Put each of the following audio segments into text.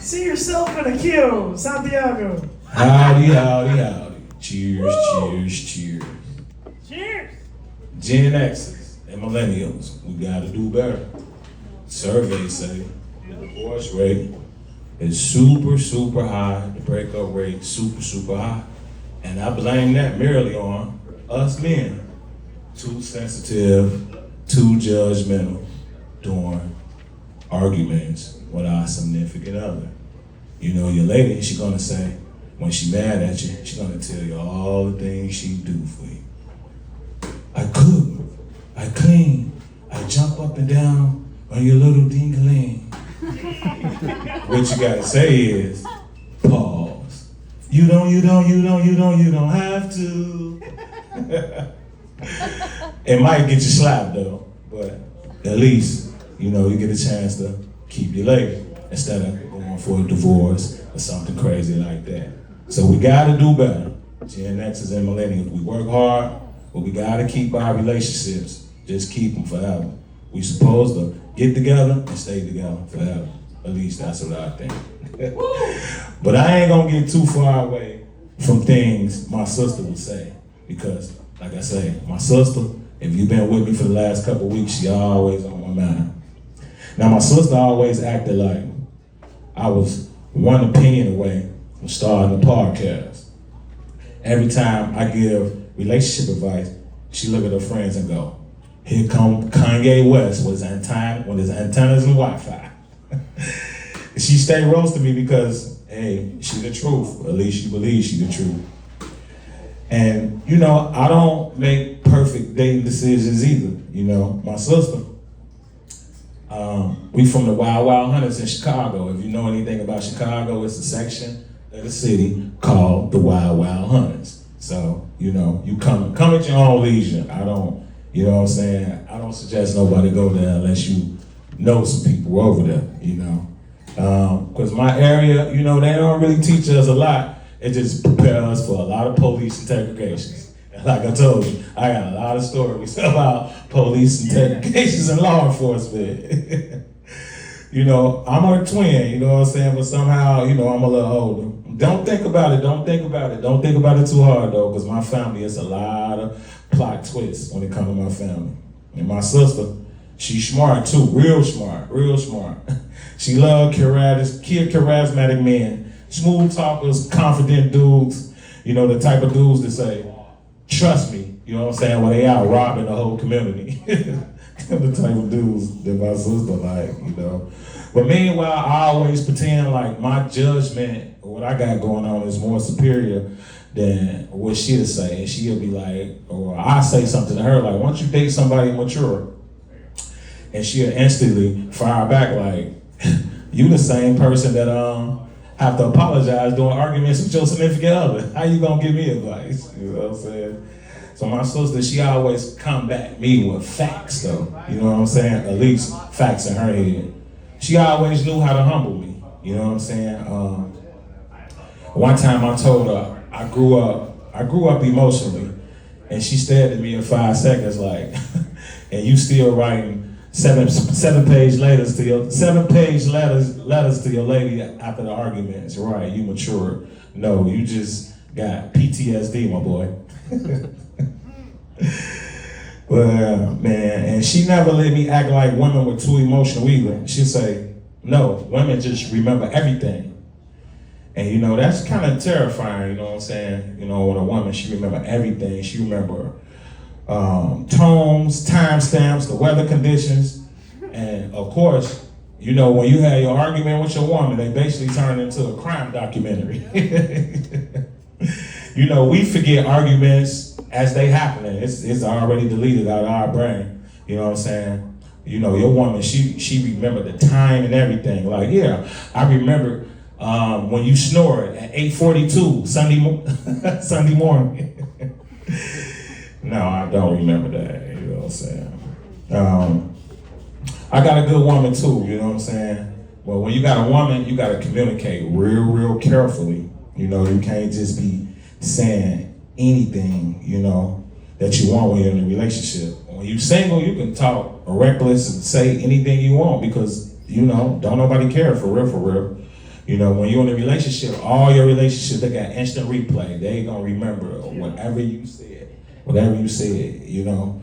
See yourself in a KIO Santiago. Howdy, howdy, howdy. Cheers, cheers, cheers. Cheers. Gen X's and millennials, we gotta do better. Surveys say the divorce rate is super high. The breakup rate super high. And I blame that merely on us men. Too sensitive, too judgmental during arguments with our significant other. You know, your lady, she gonna say, when she mad at you, she gonna tell you all the things she do for you. I cook, I clean, I jump up and down on your little ding-a-ling. What you gotta say is, pause. You don't have to. It might get you slapped though, but at least, you know, you get a chance to keep your lady instead of going for a divorce or something crazy like that. So we gotta do better. Gen X's and millennials, we work hard, but we gotta keep our relationships, just keep them forever. We supposed to get together and stay together forever. At least that's what I think. But I ain't gonna get too far away from things my sister would say, because like I say, my sister, if you've been with me for the last couple of weeks, she always on my mind. Now my sister always acted like I was one opinion away from starting a podcast. Every time I give relationship advice, she look at her friends and go, here come Kanye West with his antennas and Wi-Fi. She stay roasting me because, hey, she the truth. At least she believes she the truth. And, you know, I don't make perfect dating decisions either. You know, my sister, we from the Wild Hunters in Chicago. If you know anything about Chicago, it's a section of the city called the Wild Hunters. So, you know, you come at your own leisure. I don't, you know what I'm saying? I don't suggest nobody go there unless you know some people over there, you know. Because my area, you know, they don't really teach us a lot. It just prepares us for a lot of police interrogations. And like I told you, I got a lot of stories about police interrogations and law enforcement. You know, I'm a twin, you know what I'm saying? But somehow, you know, I'm a little older. Don't think about it too hard though, because my family is a lot of plot twists when it comes to my family. And my sister, she's smart too, real smart. She loves charismatic men. Smooth talkers, confident dudes, you know, the type of dudes that say, trust me, you know what I'm saying, when they out robbing the whole community. The type of dudes that my sister like, you know. But meanwhile, I always pretend like my judgment, what I got going on is more superior than what she'll say. And she'll be like, or I say something to her like, once you date somebody mature, and she'll instantly fire back like, you the same person that have to apologize during arguments with your significant other. How you gonna give me advice? You know what I'm saying? So my sister, she always combat me with facts though. You know what I'm saying? At least facts in her head. She always knew how to humble me. You know what I'm saying? One time I told her I grew up emotionally, and she stared at me in 5 seconds like, and you still writing seven page letters to your lady after the arguments. Right, you matured. No, you just got PTSD, my boy. Well, man, and she never let me act like women were too emotional either. She'd say, no, women just remember everything. And you know, that's kind of terrifying, you know what I'm saying? You know, with a woman, she remember everything. She remember tones, timestamps, the weather conditions, and of course, you know, when you had your argument with your woman, they basically turn into a crime documentary. You know, we forget arguments as they happen. It's already deleted out of our brain. You know what I'm saying? You know, your woman, she remembered the time and everything. Like, yeah, I remember when you snored at 8:42 Sunday morning. No, I don't remember that, you know what I'm saying? I got a good woman too, you know what I'm saying? Well, when you got a woman, you gotta communicate real carefully. You know, you can't just be saying anything, you know, that you want when you're in a relationship. When you're single, you can talk reckless and say anything you want because you know, don't nobody care for real, for real. You know, when you're in a relationship, all your relationships, they got instant replay. They ain't gonna remember whatever you said, you know.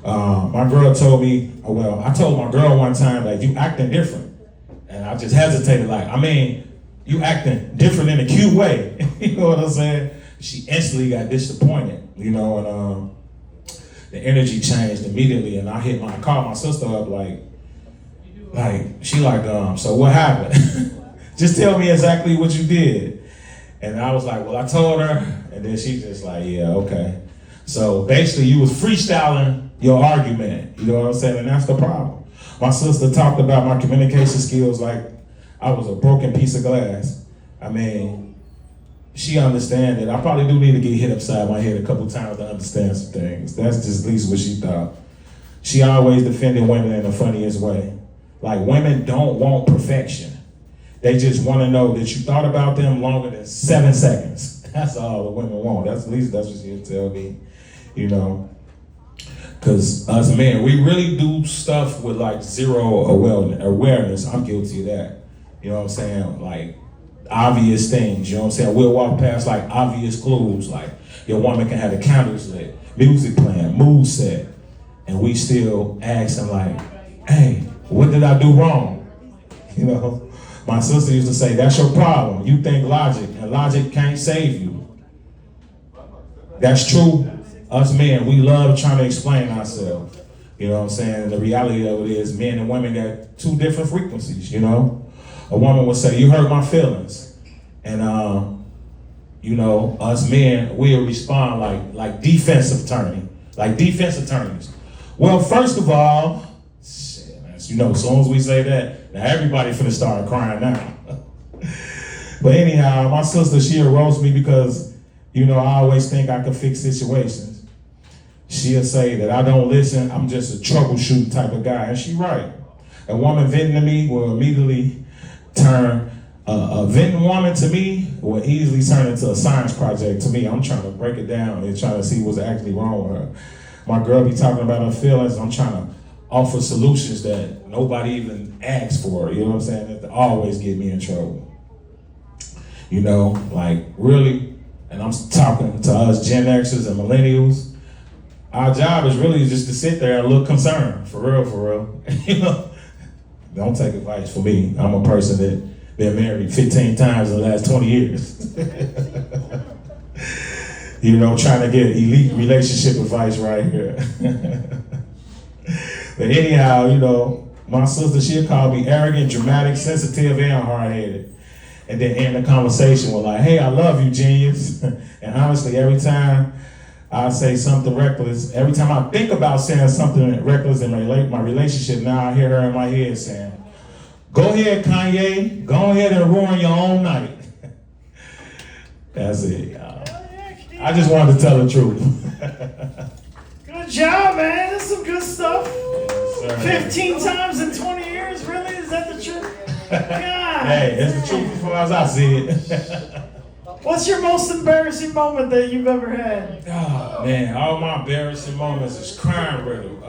My girl told me, well, I told my girl one time, like, you acting different. And I just hesitated, like, I mean, you acting different in a cute way. You know what I'm saying? She instantly got disappointed, you know, and the energy changed immediately. And I called my sister up, she like, so what happened? Just tell me exactly what you did. And I was like, well, I told her, and then she just like, yeah, okay. So basically you was freestyling your argument, you know what I'm saying? And that's the problem. My sister talked about my communication skills like I was a broken piece of glass. I mean, she understands that I probably do need to get hit upside my head a couple times to understand some things. That's just at least what she thought. She always defended women in the funniest way. Like, women don't want perfection. They just want to know that you thought about them longer than 7 seconds. That's all the women want. At least that's what she'll tell me, you know. Because us men, we really do stuff with like zero awareness. I'm guilty of that. You know what I'm saying? Like, obvious things, you know what I'm saying? We'll walk past like obvious clues, like your woman can have the candles lit, music playing, mood set, and we still asking like, hey, what did I do wrong? You know? My sister used to say, that's your problem. You think logic, and logic can't save you. That's true. Us men, we love trying to explain ourselves. You know what I'm saying? And the reality of it is men and women got two different frequencies, you know? A woman would say, you hurt my feelings. And, you know, us men, we'll respond like defensive attorney, like defense attorneys. Well, first of all, you know, as soon as we say that, now everybody finna start crying now. But anyhow, my sister, she'll roast me because, you know, I always think I can fix situations. She'll say that I don't listen, I'm just a troubleshooting type of guy, and she right. A woman venting to me will immediately turn, a venting woman to me will easily turn into a science project to me. I'm trying to break it down and trying to see what's actually wrong with her. My girl be talking about her feelings, I'm trying to offer solutions that nobody even asks for, you know what I'm saying? That always get me in trouble. You know, like really, and I'm talking to us Gen Xers and millennials, our job is really just to sit there and look concerned, for real. You know, don't take advice from me. I'm a person that been married 15 times in the last 20 years. You know, trying to get elite relationship advice right here. But anyhow, you know, my sister, she'll call me arrogant, dramatic, sensitive, and hard-headed. And then end the conversation with like, hey, I love you, genius. And honestly, every time I say something reckless, every time I think about saying something reckless in my relationship, now I hear her in my head saying, go ahead, Kanye, go ahead and ruin your own night. That's it, y'all. I just wanted to tell the truth. Good job, man. That's some good stuff. Yes, 15 times in 20 years, really? Is that the truth? God. Hey, it's the truth as far as I see it. What's your most embarrassing moment that you've ever had? Oh, man, all my embarrassing moments is crime riddle.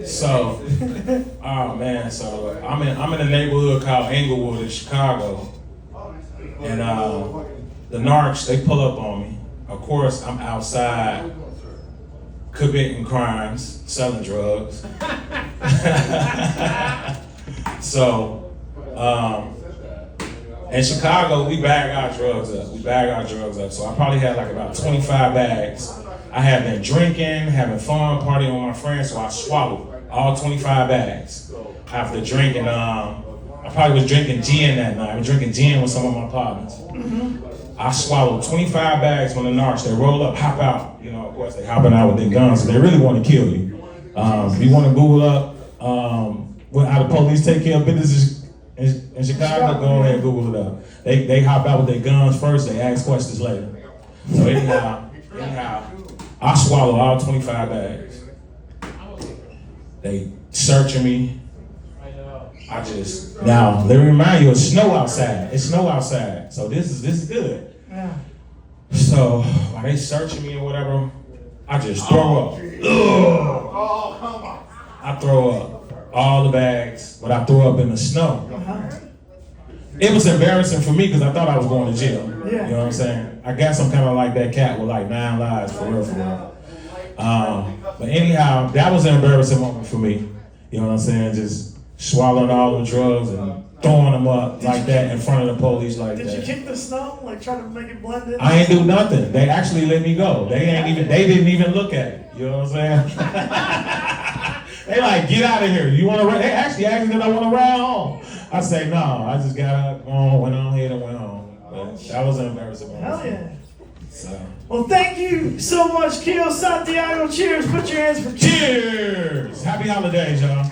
So I'm in a neighborhood called Englewood in Chicago, and the narcs, they pull up on me. Of course, I'm outside committing crimes, selling drugs. So, in Chicago, we bag our drugs up. So I probably had like about 25 bags. I had been drinking, having fun, partying with my friends, so I swallowed all 25 bags. After drinking, I probably was drinking gin that night. I was drinking gin with some of my partners. I swallowed 25 bags from the narcs. They roll up, hop out. You know, of course, they hopping out with their guns, so they really want to kill you. If you want to Google up how the police take care of business in Chicago, go ahead and Google it up. They hop out with their guns first, they ask questions later. So anyhow, I swallow all 25 bags. They searching me. Now let me remind you, it's snow outside. It's snow outside. So this is good. Yeah. So while they searching me or whatever, I just throw up. Oh, come on. I throw up. all the bags, but I threw up in the snow. Uh-huh. It was embarrassing for me because I thought I was going to jail. Yeah. You know what I'm saying? I guess I'm kind of like that cat with like 9 lives, for real, for real. But anyhow, that was an embarrassing moment for me. You know what I'm saying? Just swallowing all the drugs and throwing them up like that in front of the police like that. Did you kick the snow? Like try to make it blend in? I ain't do nothing. They actually let me go. They didn't even look at it. You know what I'm saying? They like, get out of here. You want to ride? They actually asked me if I want to ride home. I say, no, I just got on, went on here and went home. But that was an embarrassing moment. Hell yeah. So. Well, thank you so much, KIO Santiago. Cheers. Put your hands for Cheers. Happy holidays, y'all.